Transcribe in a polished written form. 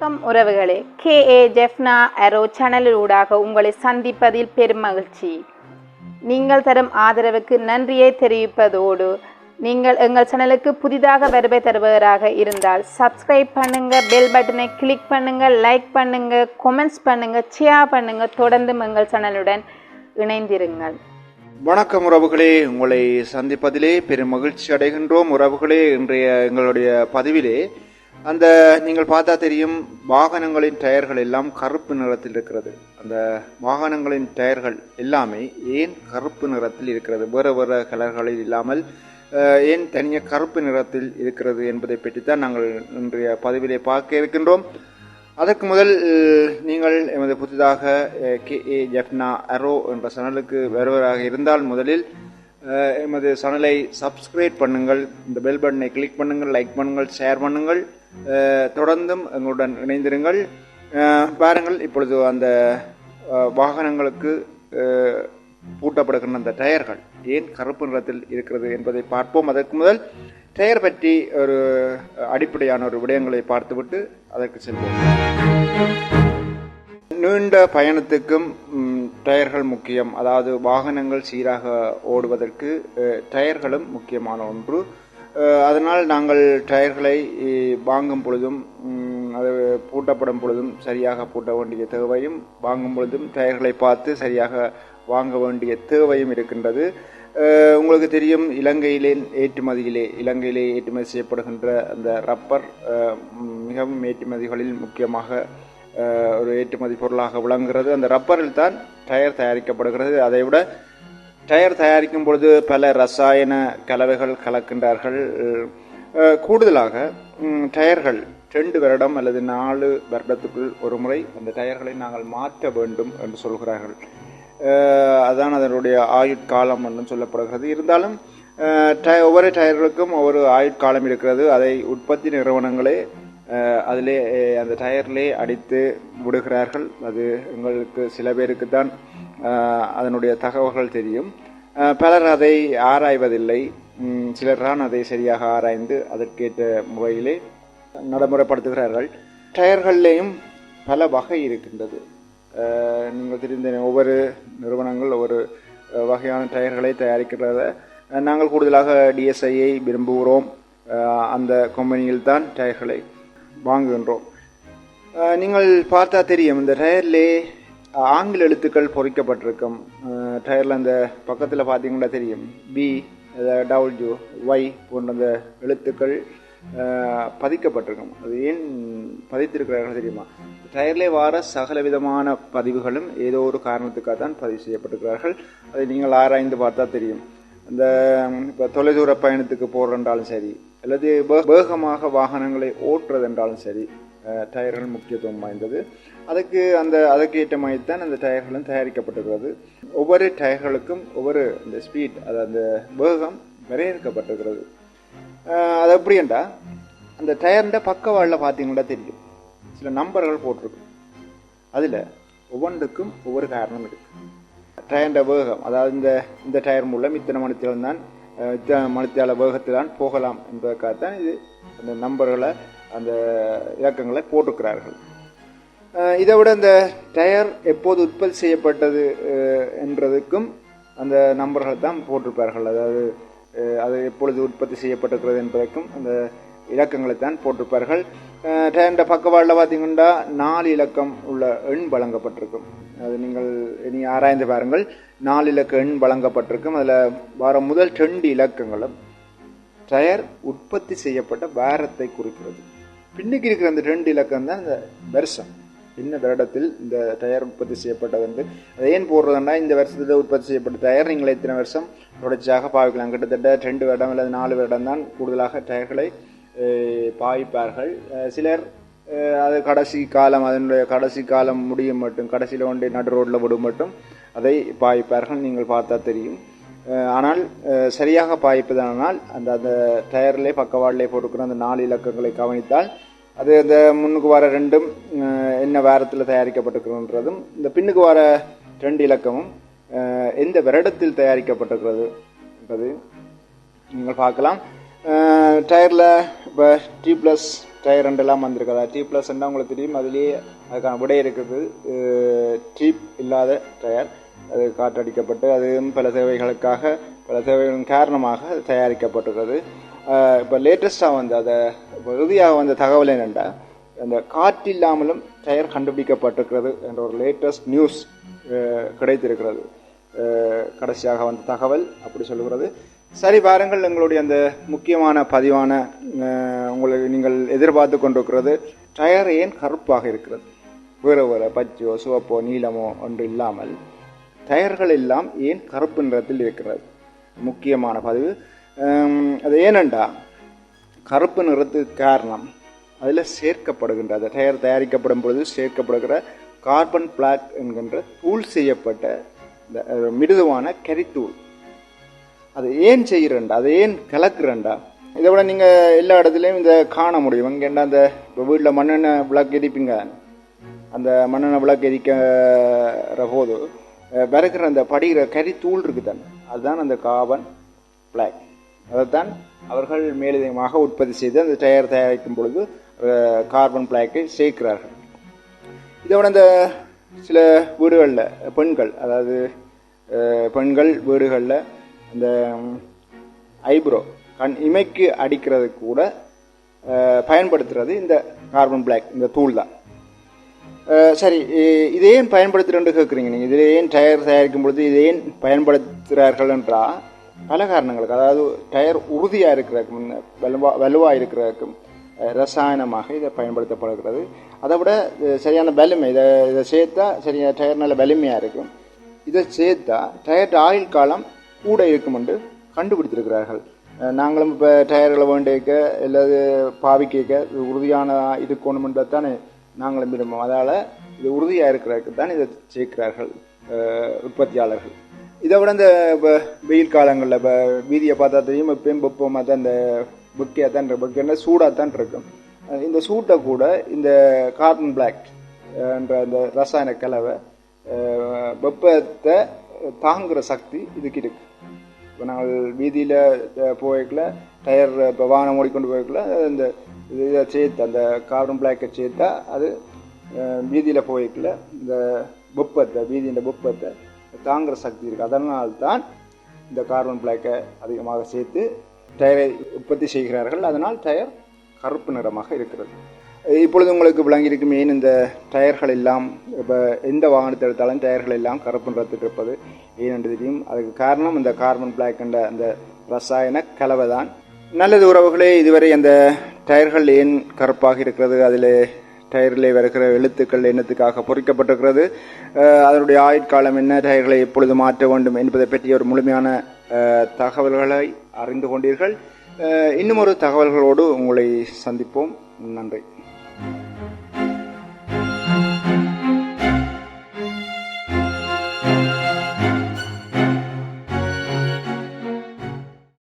வணக்கம் உறவுகளே, KA ஜெஃப்னா அரோ சேனலூடாக உங்களை சந்திப்பதில் பெரும் மகிழ்ச்சி. நீங்கள் தரும் ஆதரவுக்கு நன்றியை தெரிவிப்பதோடு, நீங்கள் எங்கள் சேனலுக்கு புதிதாக வருகை தருவதாக இருந்தால் சப்ஸ்கிரைப் பண்ணுங்க, பெல் பட்டனை கிளிக் பண்ணுங்க, லைக் பண்ணுங்க, கமெண்ட்ஸ் பண்ணுங்க, ஷேர் பண்ணுங்க. தொடர்ந்து எங்கள் சேனலுடன் இணைந்திருங்கள். வணக்கம் உறவுகளே, உங்களை சந்திப்பதிலே பெரும் மகிழ்ச்சி அடைகின்றோம். உறவுகளே, இன்றைய எங்களுடைய பதிவிலே நீங்கள் பார்த்தா தெரியும், வாகனங்களின் டயர்கள் எல்லாம் கருப்பு நிறத்தில் இருக்கிறது. அந்த வாகனங்களின் டயர்கள் எல்லாமே ஏன் கருப்பு நிறத்தில் இருக்கிறது, வேறு வேறு கலர்களில் இல்லாமல் ஏன் தனியாக கருப்பு நிறத்தில் இருக்கிறது என்பதை பற்றித்தான் நாங்கள் இன்றைய பதிவிலே பார்க்க இருக்கின்றோம். அதற்கு முதல் நீங்கள் எமது புதிதாக KA ஜெஃப்னா அரோ என்ற சேனலுக்கு வருவராக இருந்தால் முதலில் எமது சேனலை சப்ஸ்கிரைப் பண்ணுங்கள், இந்த பெல் பட்டனை கிளிக் பண்ணுங்கள், லைக் பண்ணுங்கள், ஷேர் பண்ணுங்கள். தொடர்ந்தும் எங்களுடன் இணைந்திருங்கள். பாருங்கள், இப்பொழுது அந்த வாகனங்களுக்கு பூட்டப்படுகின்ற அந்த டயர்கள் ஏன் கருப்பு நிறத்தில் இருக்கிறது என்பதை பார்ப்போம். அதற்கு முதல் டயர் பற்றி ஒரு அடிப்படையான ஒரு விடயங்களை பார்த்துவிட்டு அதற்கு செல்வோம். நீண்ட பயணத்துக்கும் டயர்கள் முக்கியம். அதாவது வாகனங்கள் சீராக ஓடுவதற்கு டயர்களும் முக்கியமான ஒன்று. அதனால் நாங்கள் டயர்களை வாங்கும் பொழுதும் அது பூட்டப்படும் பொழுதும் சரியாக பூட்ட வேண்டிய தேவையும், வாங்கும் பொழுதும் டயர்களை பார்த்து சரியாக வாங்க வேண்டிய தேவையும் இருக்கின்றது. உங்களுக்கு தெரியும், இலங்கையிலே ஏற்றுமதி செய்யப்படுகின்ற அந்த ரப்பர் மிகவும் ஏற்றுமதிகளில் முக்கியமாக ஒரு ஏற்றுமதி பொருளாக விளங்குகிறது. அந்த ரப்பரில் தான் டயர் தயாரிக்கப்படுகிறது. அதைவிட டயர் தயாரிக்கும் பொழுது பல ரசாயன கலவைகள் கலக்கின்றார்கள். கூடுதலாக டயர்கள் 2 வருடம் அல்லது 4 வருடத்துக்குள் ஒரு முறை அந்த டயர்களை நாங்கள் மாற்ற வேண்டும் என்று சொல்கிறார்கள். அதான் அதனுடைய ஆயுட்காலம் என்று சொல்லப்படுகிறது. இருந்தாலும் ஒவ்வொரு டயர்களுக்கும் ஒவ்வொரு ஆயுட்காலம் இருக்கிறது. அதை உற்பத்தி நிறுவனங்களே அதிலே அந்த டயர்லே அடித்து விடுகிறார்கள். அது எங்களுக்கு சில பேருக்கு தான் அதனுடைய தகவல்கள் தெரியும். பலர் அதை ஆராய்வதில்லை. சிலர் தான் அதை சரியாக ஆராய்ந்து அதற்கேற்ற முறையிலே நடைமுறைப்படுத்துகிறார்கள். டயர்கள்லேயும் பல வகை இருக்கின்றது. நீங்கள் தெரிந்த ஒவ்வொரு நிறுவனங்கள் ஒவ்வொரு வகையான டயர்களை தயாரிக்கிறத நாங்கள் கூடுதலாக DSIயை விரும்புகிறோம். அந்த கம்பெனியில் தான் டயர்களை வாங்குகின்றோம். நீங்கள் பார்த்தா தெரியும், இந்த டயர்லே ஆங்கில எழுத்துக்கள் பொறிக்கப்பட்டிருக்கும். டயரில் அந்த பக்கத்தில் பார்த்தீங்கன்னா தெரியும், B, W, Y போன்ற அந்த எழுத்துக்கள் பதிக்கப்பட்டிருக்கும். அது ஏன் பதித்திருக்கிறார்கள் தெரியுமா? டயர்லே வார சகல விதமான பதிவுகளும் ஏதோ ஒரு காரணத்துக்காக தான் பதிவு செய்யப்பட்டிருக்கிறார்கள். அதை நீங்கள் ஆராய்ந்து பார்த்தா தெரியும். அந்த இப்போ தொலைதூர பயணத்துக்கு போகிறென்றாலும் சரி, அல்லது வேகமாக வாகனங்களை ஓட்டுறது என்றாலும் சரி, டயர்கள் முக்கியத்துவம் வாய்ந்தது. அதற்கேற்ற மாதிரி தான் அந்த டயர்களும் தயாரிக்கப்பட்டிருக்கிறது. ஒவ்வொரு டயர்களுக்கும் ஒவ்வொரு அந்த ஸ்பீட், அந்த வேகம் வரையறுக்கப்பட்டிருக்கிறது. அது எப்படின்னா, அந்த டயர்ன்ற பக்கவாளில் பார்த்தீங்கன்னா தெரியும், சில நம்பர்கள் போட்டிருக்கு. அதில் ஒவ்வொன்றுக்கும் ஒவ்வொரு காரணம் இருக்கு. டயர்ன்ற வேகம், அதாவது இந்த டயர் மூலம் இத்தனை மணித்தியாலம் தான், இத்தனை மணித்தியால வேகத்தில் தான் போகலாம் என்பதற்காகத்தான் இது அந்த நம்பர்களை, அந்த இலக்கங்களை போட்டிருக்கிறார்கள். இதை விட இந்த டயர் எப்போது உற்பத்தி செய்யப்பட்டது என்றதுக்கும் அந்த நம்பர்கள் தான் போட்டிருப்பார்கள். அதாவது அது எப்பொழுது உற்பத்தி செய்யப்பட்டிருக்கிறது என்பதற்கும் அந்த இலக்கங்களை தான் போட்டிருப்பார்கள். டயர்ன்ற பக்கவாளில் பார்த்தீங்கன்னா 4 இலக்கம் உள்ள எண் வழங்கப்பட்டிருக்கும். அது நீங்கள் இனி ஆராய்ந்து பாருங்கள். 4 இலக்க எண் வழங்கப்பட்டிருக்கும். அதில் வர முதல் 2 இலக்கங்களும் டயர் உற்பத்தி செய்யப்பட்ட வாரத்தை குறிக்கிறது. பின்னுக்கு இருக்கிற அந்த 2 இலக்கம் தான் இந்த வருஷம், என்ன வருடத்தில் இந்த டயர் உற்பத்தி செய்யப்பட்டது என்று. அதை ஏன் போடுறதுன்னா, இந்த வருஷத்தில் உற்பத்தி செய்யப்பட்ட டயர் நீங்கள் இத்தனை வருஷம் தொடர்ச்சியாக பாவிக்கலாம். கிட்டத்தட்ட 2 வருடம் அல்லது 4 வருடம் தான் கூடுதலாக டயர்களை பாவிப்பார்கள். சிலர் அது கடைசி காலம், அதனுடைய கடைசி காலம் முடியும் மட்டும், கடைசியில் கொண்டு நடு ரோட்டில் விடும் மட்டும் அதை பாவிப்பார்கள். நீங்கள் பார்த்தா தெரியும். ஆனால் சரியாக பாய்ப்பதானால் அந்த டயர்லே பக்கவாடிலே போட்டுக்கிற அந்த 4 இலக்கங்களை கவனித்தால் அது அந்த முன்னுக்கு வர 2ம் என்ன வாரத்தில் தயாரிக்கப்பட்டிருக்கிறதும், இந்த பின்னுக்கு வர 2 இலக்கமும் எந்த வருடத்தில் தயாரிக்கப்பட்டிருக்கிறது என்பது நீங்கள் பார்க்கலாம். டயரில் இப்போ T+ டயர் ரெண்டெல்லாம் வந்திருக்கு. அதாவது T+ உங்களுக்கு தெரியும், அதுலேயே அதுக்கான விடை இருக்குது. டீப் இல்லாத டயர் அது காற்றடிக்கப்பட்டு அதுவும் பல தேவைகளுக்காக பல தேவைகளின் காரணமாக தயாரிக்கப்பட்டிருக்கிறது. இப்போ லேட்டஸ்டாக வந்து அதை இறுதியாக வந்த தகவல் என்னென்னா, அந்த காற்றில்லாமலும் டயர் கண்டுபிடிக்கப்பட்டிருக்கிறது என்ற ஒரு லேட்டஸ்ட் நியூஸ் கிடைத்திருக்கிறது. கடைசியாக வந்த தகவல் அப்படி சொல்லுகிறது. சரி, பாருங்கள், எங்களுடைய அந்த முக்கியமான பதிவான உங்களுக்கு நீங்கள் எதிர்பார்த்து கொண்டிருக்கிறது, டயர் ஏன் கருப்பாக இருக்கிறது? வேறு வேறு பச்சையோ சிவப்போ நீளமோ ஒன்று இல்லாமல் டயர்கள் எல்லாம் ஏன் கருப்பு நிறத்தில் இருக்கிறது? முக்கியமான பதிவு. அது ஏனென்றா, கருப்பு நிறத்துக்கு காரணம் அதில் சேர்க்கப்படுகின்ற அந்த டயர் தயாரிக்கப்படும் பொழுது சேர்க்கப்படுகிற கார்பன் பிளாக் என்கின்ற தூள் செய்யப்பட்ட இந்த மிருதுவான கரித்தூள். அது ஏன் செய்கிறண்டா, அதை ஏன் கலக்குறண்டா? இதை விட நீங்கள் எல்லா இடத்துலையும் இந்த காண முடியும். இங்கேண்டா அந்த வீட்டில் மண்ணெண்ணெய் விளக்கு எரிப்பீங்க, அந்த மண்ணெண்ணெய் விளக்கு எரிக்கிற போது விறகுற அந்த படிகிற கரித்தூள் இருக்குதானே, அதுதான் அந்த கார்பன் பிளாக். அதைத்தான் அவர்கள் மேலதிகமாக உற்பத்தி செய்து அந்த டயர் தயாரிக்கும் பொழுது கார்பன் பிளாக்கை சேர்க்கிறார்கள். இதை விட இந்த சில வீடுகளில் பெண்கள், அதாவது பெண்கள் வீடுகளில் இந்த ஐப்ரோ இமைக்கு அடிக்கிறது கூட பயன்படுத்துறது இந்த கார்பன் பிளாக், இந்த தூள் தான். சரி, இதை ஏன் பயன்படுத்துகிறேன்னு கேட்குறீங்க நீங்கள். இதில் ஏன் டயர் தயாரிக்கும் பொழுது இதை ஏன் பயன்படுத்துகிறார்கள் என்றால் பல காரணங்களுக்கு. அதாவது டயர் உறுதியாக இருக்கிறதுக்கும் வலுவாக இருக்கிறதுக்கும் ரசாயனமாக இதை பயன்படுத்தப்படுகிறது. அதை விட சரியான வலிமை, இதை சேர்த்தா சரியான டயர் நல்ல வலிமையாக இருக்கும். இதை சேர்த்தா டயர் ஆயுள் காலம் கூட இருக்கும் என்று கண்டுபிடித்திருக்கிறார்கள். நாங்களும் இப்போ டயர்களை வேண்டியிருக்க எல்லாது பாவிக்க உறுதியான இருக்கணுமென்றதானே நாங்களும் விரும்புவோம். அதால் இது உறுதியாக இருக்கிறதுக்கு தான் இதை சேர்க்கிறார்கள் உற்பத்தியாளர்கள். இதை விட இந்த வெயில் காலங்களில் இப்போ வீதியை பார்த்தா தெரியும், எப்பயும் வெப்பமாக தான் இந்த புக்கியாக தான் புக்கியான சூடாக தான் இருக்கும். இந்த சூட்டை கூட இந்த கார்பன் பிளாக் என்ற அந்த ரசாயன கலவை வெப்பத்தை தாங்குகிற சக்தி இதுக்கு இருக்கு. இப்போ நாங்கள் வீதியில் போய்க்கல டயர் இப்போ வாகனம் ஓடிக்கொண்டு போய்க்கல இந்த இதை சேர்த்து அந்த கார்பன் பிளாக்கை சேர்த்தா அது வீதியில் போய்க்கல இந்த வெப்பத்தை வீதியின் வெப்பத்தை தாங்குகிற சக்தி இருக்குது. அதனால்தான் இந்த கார்பன் பிளாக்கை அதிகமாக சேர்த்து டயரை உற்பத்தி செய்கிறார்கள். அதனால் டயர் கருப்பு நிறமாக இருக்கிறது. இப்பொழுது உங்களுக்கு விளங்கியிருக்கும் ஏன் இந்த டயர்கள் எல்லாம் இப்போ எந்த வாகனத்தை எடுத்தாலும் டயர்கள் எல்லாம் கருப்பு நிறத்தில் இருப்பது ஏனென்று தெரியும். அதுக்கு காரணம் இந்த கார்பன் பிளாக் என்ற அந்த ரசாயன கலவை தான். நல்லது உறவுகளே, இதுவரை அந்த டயர்கள் ஏன் கருப்பாக இருக்கிறது, அதில் டயரில் வருகிற எழுத்துக்கள் என்னத்துக்காக பொறிக்கப்பட்டிருக்கிறது, அதனுடைய ஆயுட்காலம் என்ன, டயர்களை எப்பொழுது மாற்ற வேண்டும் என்பதை பற்றிய ஒரு முழுமையான தகவல்களை அறிந்து கொண்டீர்கள். இன்னும் ஒரு தகவல்களோடு உங்களை சந்திப்போம். நன்றி.